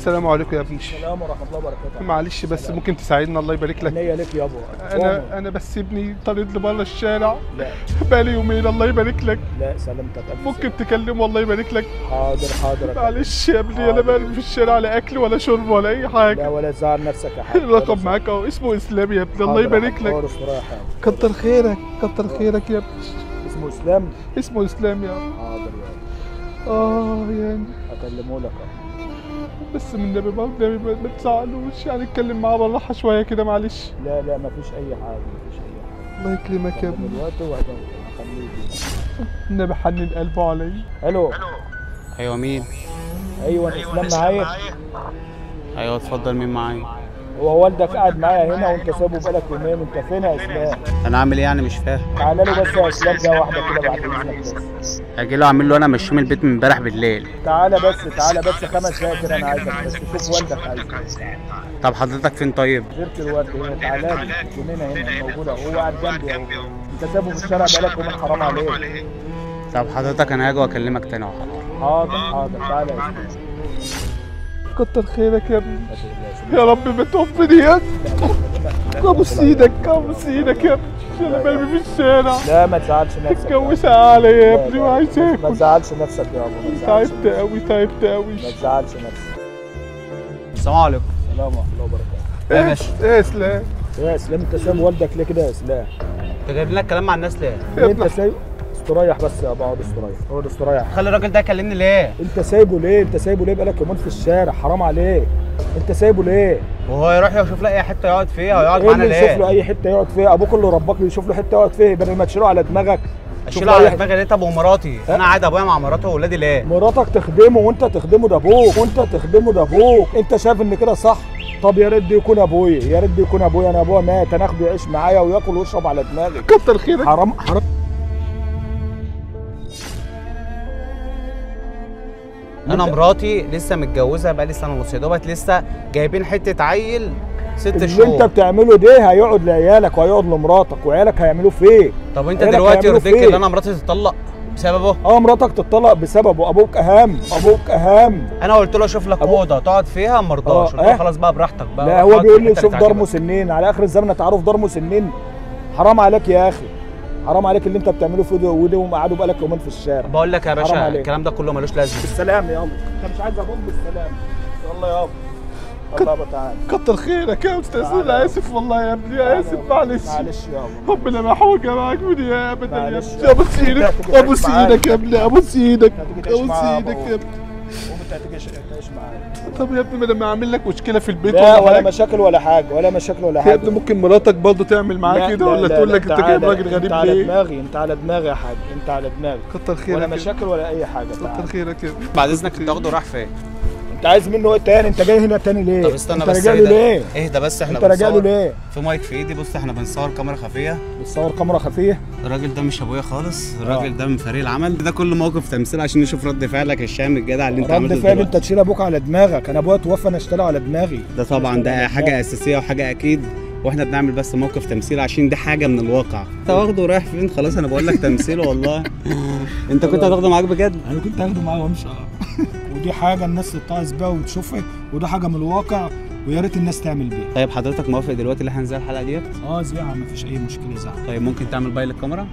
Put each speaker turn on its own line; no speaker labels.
السلام عليكم يا ابني.
السلام ورحمة الله وبركاته.
معلش بس
سلام.
ممكن تساعدنا؟ الله يبارك لك.
عينيا لك يابا.
انا بس ابني طارد لبره الشارع.
لا
بقالي يومين. الله يبارك لك.
لا سلامتك.
ممكن تكلمه؟ الله يبارك لك.
حاضر حاضر.
معلش يا ابني انا بقالي في الشارع، لا اكل ولا شرب ولا اي حاجه.
لا ولا تزعل نفسك يا حاج.
الرقم معاك اهو، اسمه اسلام يا ابني. الله يبارك لك. كتر خيرك كتر خيرك يا ابني.
اسمه اسلام.
اسمه اسلام يا ابني.
حاضر يابا.
يعني
اكلمه لك.
بس من النبي بقى النبي ما تزعلوش، يعني اتكلم معاه بالراحه شويه كده معلش.
لا لا مفيش اي حاجه، مفيش اي حاجه.
الله يكرمك يا ابني.
دلوقتي وهخليه.
النبي حنن قلبه عليا.
الو.
ايوه مين؟
ايوه اسلام معايا.
ايوه اتفضل، مين معايا؟
هو والدك قاعد معايا هنا وانت سايبه بقالك يومين، انت فين يا اسلام؟
انا عامل ايه يعني؟ مش فاهم.
تعالى له بس يا اسلام، ده واحده كده بعد اذنك بس.
اجي له اعمل له انا مشيه من البيت من امبارح بالليل.
تعالى بس 5 دقايق كده، انا عايزك بس تشوف والدك عايزك.
طب حضرتك فين طيب؟
زرت الوالد هنا. تعالى لي جنينه هنا موجوده، هو قاعد جنبي اهو. انت سايبه في الشارع بقالك يومين، حرام عليك.
طب حضرتك انا هاجي واكلمك تاني اهو.
حاضر حاضر. تعالى يا اسلام.
كتر خيرك يا ابني. يا رب ما توفني يا ابني. ابوس ايدك ابوس ايدك يا ابني. انا مرمي في الشارع.
لا ما تزعلش نفسك.
الجو ساقع عليا يا ابني وعايز اكل.
ما تزعلش نفسك يابا.
تعبت قوي تعبت قوي.
ما تزعلش نفسك.
السلام عليكم.
السلام ورحمه الله وبركاته.
ايه يا باشا؟
ايه يا اسلام؟
يا اسلام انت سايب والدك ليه كده يا اسلام؟
انت جايب لنا الكلام مع الناس ليه؟
انت سايب؟ استريح بس يا ابو، اقعد استريح، اقعد استريح.
خلي الراجل ده يكلمني ليه؟
انت سايبه ليه؟ انت سايبه ليه بقالك يومين في الشارع؟ حرام عليك. انت سايبه ليه؟
وهو يروح يشوف له اي حته يقعد فيها ويقعد
ايه
معانا
اللي
ليه؟
يشوف له اي حته يقعد فيها؟ ابوك اللي رباك يشوف له حته يقعد فيها بدل ما تشيله على دماغك.
اشيله على دماغي ليه؟ طب ومراتي؟ انا قاعد ابويا مع مراته واولادي ليه؟
مراتك تخدمه وانت تخدمه، ده ابوك، وانت تخدمه ده ابوك. انت شايف ان كده صح؟ طب يا ريت يكون ابويا، يا ريت يكون ابويا. انا ابويا مات، انا اخده يعيش معايا وياكل ويشرب على دماغي.
كتر خيرك.
حرام حرام.
انا مراتي لسه متجوزه بقالي سنه ونص، يا دوبك لسه جايبين حته عيل 6 شهور.
اللي انت بتعمله ده هيقعد لعيالك وهيقعد لمراتك، وعيالك هيعملوه فين؟
طب انت دلوقتي يرضيك ان انا مراتي تتطلق بسببه؟
مراتك تتطلق بسببه. ابوك اهم، ابوك اهم.
انا قلت له شوف لك اوضه تقعد فيها، ما رضاش. قلت له خلاص بقى براحتك بقى.
لا هو بيقول لي شوف دار مسنين على اخر الزمن، تعرف دار مسنين؟ حرام عليك يا اخي، حرام عليك اللي انت بتعمله في وده وقعدوا بقالك يومين في الشارع.
بقول لك يا باشا الكلام ده كله ملوش لازمه.
بالسلام يلا. انت مش عايز ابوك بالسلام. يلا يابا. الله تعالى.
كتر خيرك يا استاذ. انا اسف والله يا ابني، اسف. معلش
معلش يابا.
ربنا ما يحوجها معاك من يا ابدا يا
معلش
ابني. ابوس ايدك ابوس ايدك يا ابني، ابوس ايدك ابوس ايدك يا ابني.
وانت هتيجي تعيش معايا.
طب يا ابني ما لما اعمل لك مشكله في البيت
لا ولا
حاجة.
مشاكل ولا حاجه، ولا مشاكل ولا حاجه
يا ابني ممكن مراتك برضه تعمل معاك كده ولا تقول لك انت جايب راجل غريب
انت على
ليه؟
دماغي، انت على دماغي يا حاج، انت على دماغي.
كتر خيرك.
ولا مشاكل ولا اي حاجه.
كتر خيرك يا ابني.
بعد اذنك انت واخده راح فين؟
انت عايز منه ايه تاني؟ انت جاي هنا تاني ليه؟
طب استنى
انت
بس.
راجع له ليه؟
اهدى بس. احنا
انت راجع له ليه؟
في مايك في ايدي. بص احنا بنصور كاميرا خفيه.
بتصور كاميرا خفيه؟
الراجل ده مش ابويا خالص، الراجل ده من فريق العمل. ده كله موقف تمثيل عشان نشوف رد فعلك الشام الجدع اللي انت عملته.
رد فعل انت تشيل ابوك على دماغك. انا ابويا توفى، انا اشتغل على دماغي.
ده طبعا ده حاجه اساسيه وحاجه اكيد، واحنا بنعمل بس موقف تمثيل عشان دي حاجه من الواقع. انت واخده رايح فين؟ خلاص انا بقول لك تمثيل والله. انت كنت هتاخده معاك بجد؟
انا كنت هاخده معايا وامشي. ودي حاجه الناس تتعظ بيها وتشوفها، وده حاجه من الواقع ويا ريت الناس تعمل بيها.
طيب حضرتك موافق دلوقتي اللي احنا ننزل الحلقه ديت؟
زيها مفيش اي مشكله. زعل.
طيب ممكن تعمل باي للكاميرا؟